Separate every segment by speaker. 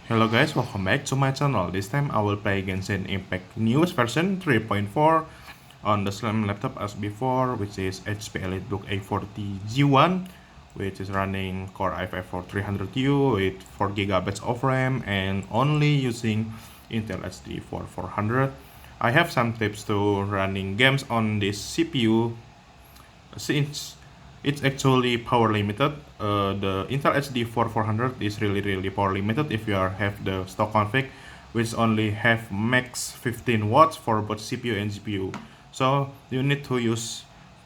Speaker 1: Hello guys, welcome back to my channel. This time I will play Genshin Impact newest version 3.4 on the same laptop as before, which is HP EliteBook A40G1, which is running Core i5-4300U with 4GB of RAM and only using Intel HD 4400. I have some tips to running games on this CPU since it's actually power limited. The Intel HD 4400 is really power limited if you have the stock config, which only have max 15 watts for both CPU and GPU. So you need to use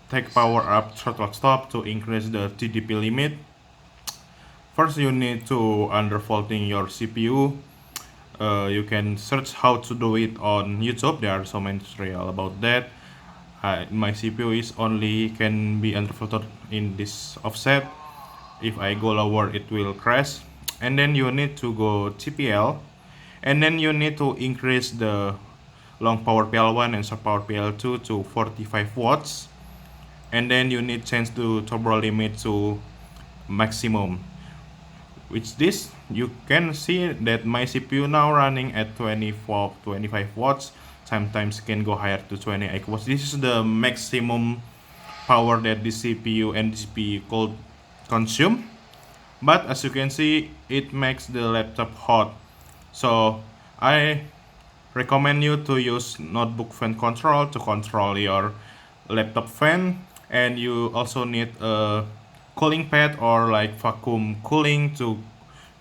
Speaker 1: take power up throttle stop to increase the TDP limit. First, you need to undervolting your CPU. You can search how to do it on YouTube. There are so many tutorials about that. My CPU is only can be undervolted in this offset. If I go lower, it will crash. And then you need to go TPL, and then you need to increase the long power PL1 and short power PL2 to 45 watts, and then you need change the turbo limit to maximum. With this, you can see that my CPU now running at 25 watts. Sometimes can go higher to 28 watts. This is the maximum power that the CPU and GPU could consume. But as you can see, it makes the laptop hot. So I recommend you to use notebook fan control to control your laptop fan, and you also need a cooling pad or like vacuum cooling to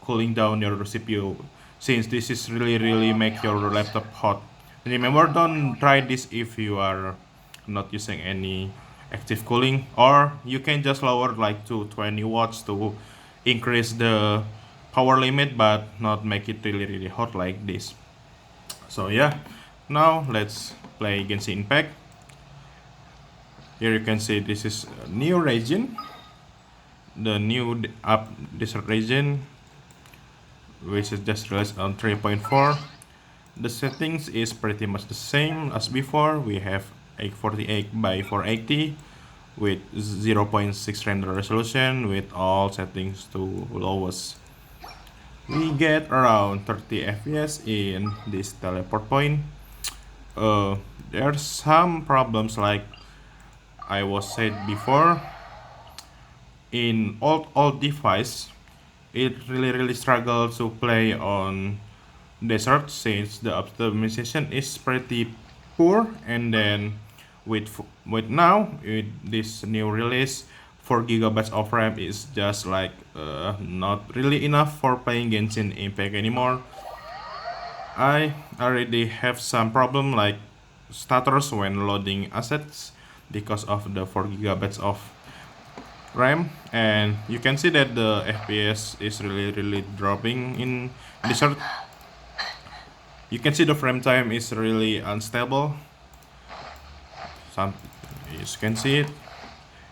Speaker 1: cooling down your CPU, since this is really make your laptop hot. Remember, don't try this if you are not using any active cooling, or you can just lower like to 20 watts to increase the power limit but not make it really hot like this. So yeah, now let's play Genshin Impact. Here you can see this is a new region, the new desert region, which is just released on 3.4. The settings is pretty much the same as before. We have 848 by 480 with 0.6 render resolution with all settings to lowest. We get around 30 FPS in this teleport point. There's some problems like I was said before. In old device, it really struggle to play on desert since the optimization is pretty poor. And then with now with this new release, 4 GB of RAM is just like not really enough for playing Genshin Impact anymore. I already have some problem like stutters when loading assets because of the 4 GB of RAM, and you can see that the FPS is really dropping in desert. You can see the frame time is really unstable. You can see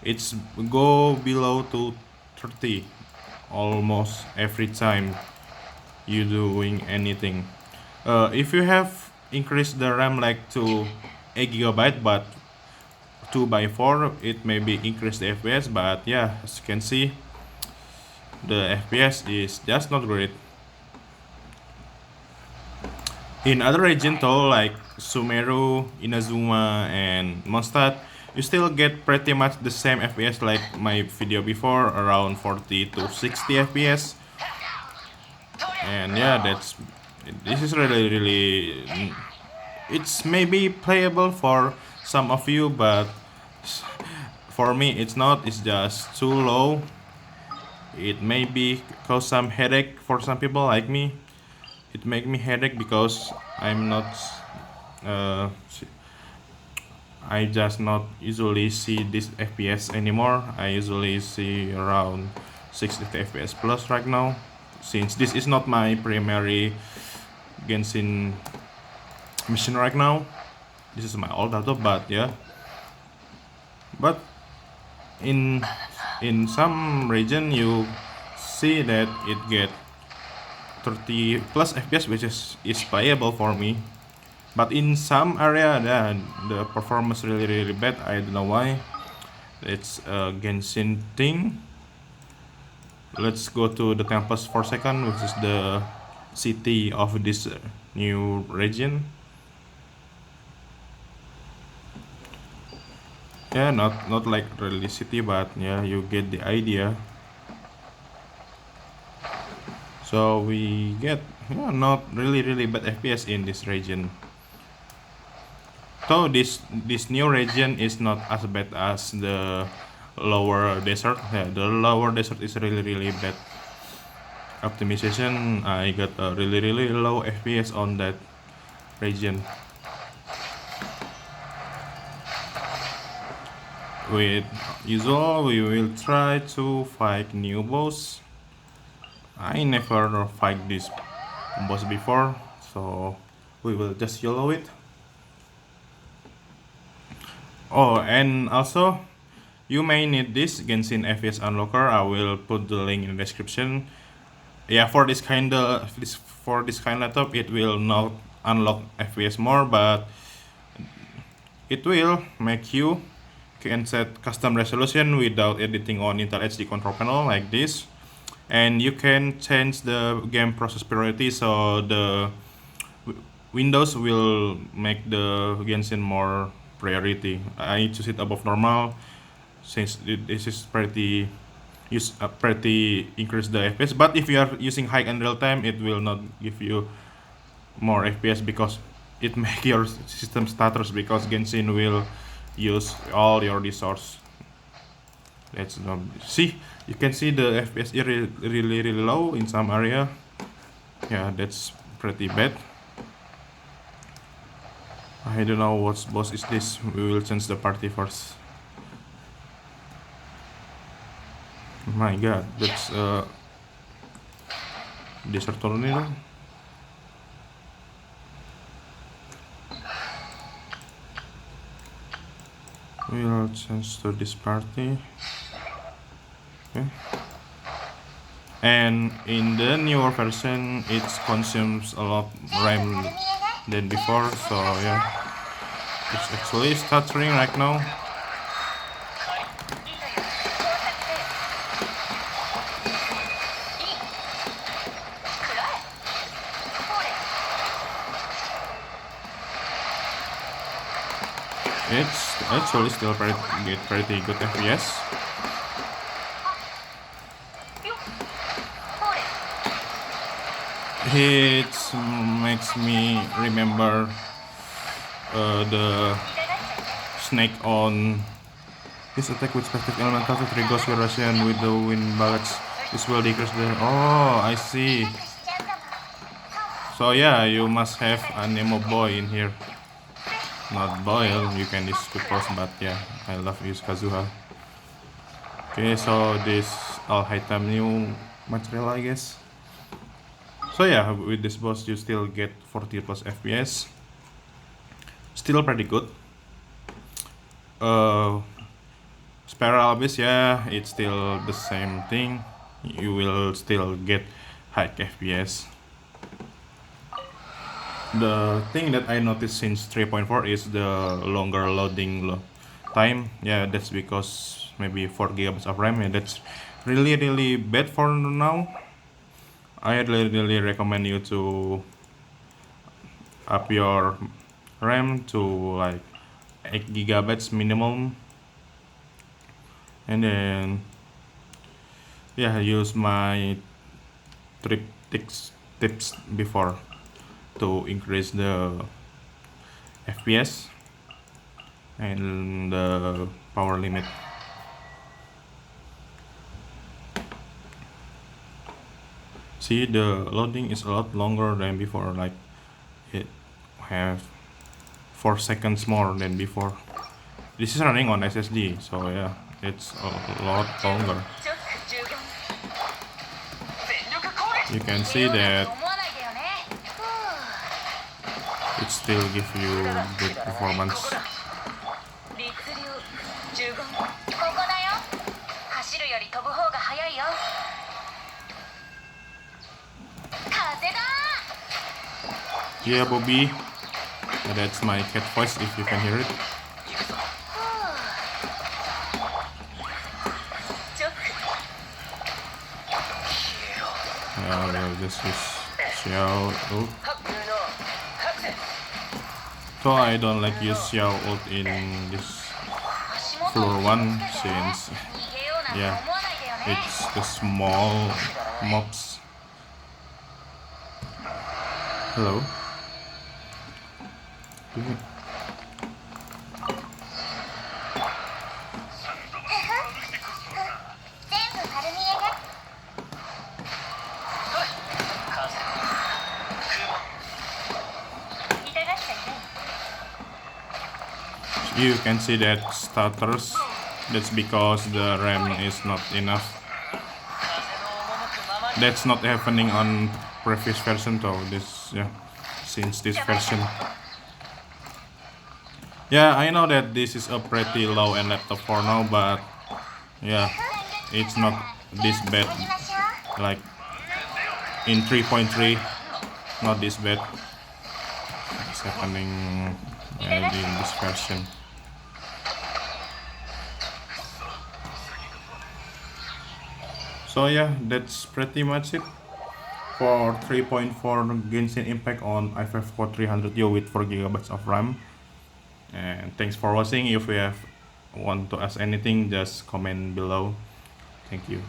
Speaker 1: it's go below to 30 almost every time you doing anything. If you have increased the RAM like to 8 GB but 2 by 4, it may be increase the FPS, but yeah, as you can see, the FPS is just not great. In other region though, like Sumeru, Inazuma, and Mondstadt, you still get pretty much the same FPS like my video before, around 40 to 60 FPS. And yeah, this is really it's maybe playable for some of you, but for me it's not. It's just too low. It may be cause some headache for some people like me. It make me headache because I'm not I just not usually see this FPS anymore. I usually see around 60 FPS plus right now, since this is not my primary Genshin machine right now. This is my old laptop, but yeah. But in some region you see that it get 30 plus FPS, which is playable for me. But in some area the performance really bad. I don't know why. It's a Genshin thing. Let's go to the campus for a second, which is the city of this new region. Yeah, not like really city, but yeah, you get the idea. So we get, yeah, not really bad FPS in this region. So this new region is not as bad as the lower desert. Yeah, the lower desert is really bad optimization. I got a really low FPS on that region. With usual, we will try to fight new boss. I never fight this boss before, so we will just YOLO it. Oh, and also you may need this Genshin FPS unlocker. I will put the link in the description. Yeah, for this kind of laptop, it will not unlock FPS more, but it will make you can set custom resolution without editing on Intel HD control panel like this, and you can change the game process priority, so the Windows will make the Genshin more priority. I choose it above normal since this is pretty increase the FPS. But if you are using high and real time, it will not give you more FPS because it make your system stutters because Genshin will use all your resource. Let's see. You can see the FPS is really low in some area. Yeah, that's pretty bad. I don't know what boss is this. We will change the party first. My god, that's desert tornado. We'll change to this party. Okay. And in the newer version, it consumes a lot RAM than before. So yeah, it's actually stuttering right now. It's actually still pretty good FPS. It makes me remember the snake on this attack with specific elemental to triggers variation with the wind bullets. This will decrease the. Oh, I see. So yeah, you must have a Nemo boy in here. Not boil, you can use Kupos, but yeah, I love use Kazuha. Okay, so this all item new material, I guess. So yeah, with this boss you still get 40 plus FPS. Still pretty good. Spiral Abyss, yeah, it's still the same thing. You will still get high FPS. The thing that I noticed since 3.4 is the longer loading time. Yeah, that's because maybe 4 GB of RAM. Yeah, that's really bad for now. I really recommend you to up your RAM to like 8 GB minimum, and then yeah, use my tips before to increase the FPS and the power limit. See, the loading is a lot longer than before, like it have 4 seconds more than before. This is running on SSD, so yeah, it's a lot longer. You can see that it still gives you good performance. Yeah, Bobby. That's my cat voice if you can hear it. Yeah, well, this is Xiao ult. So I don't like use Xiao ult in this floor 1 since yeah, it's the small mobs. Hello. You can see that stutters. That's because the RAM is not enough. That's not happening on previous version though. This since this version. Yeah, I know that this is a pretty low-end laptop for now, but yeah, it's not this bad. Like in 3.3, not this bad. It's happening in this version. So yeah, that's pretty much it for 3.4 Genshin Impact on i5-4300U with 4 GB of RAM. And thanks for watching. If you want to ask anything, just comment below. Thank you.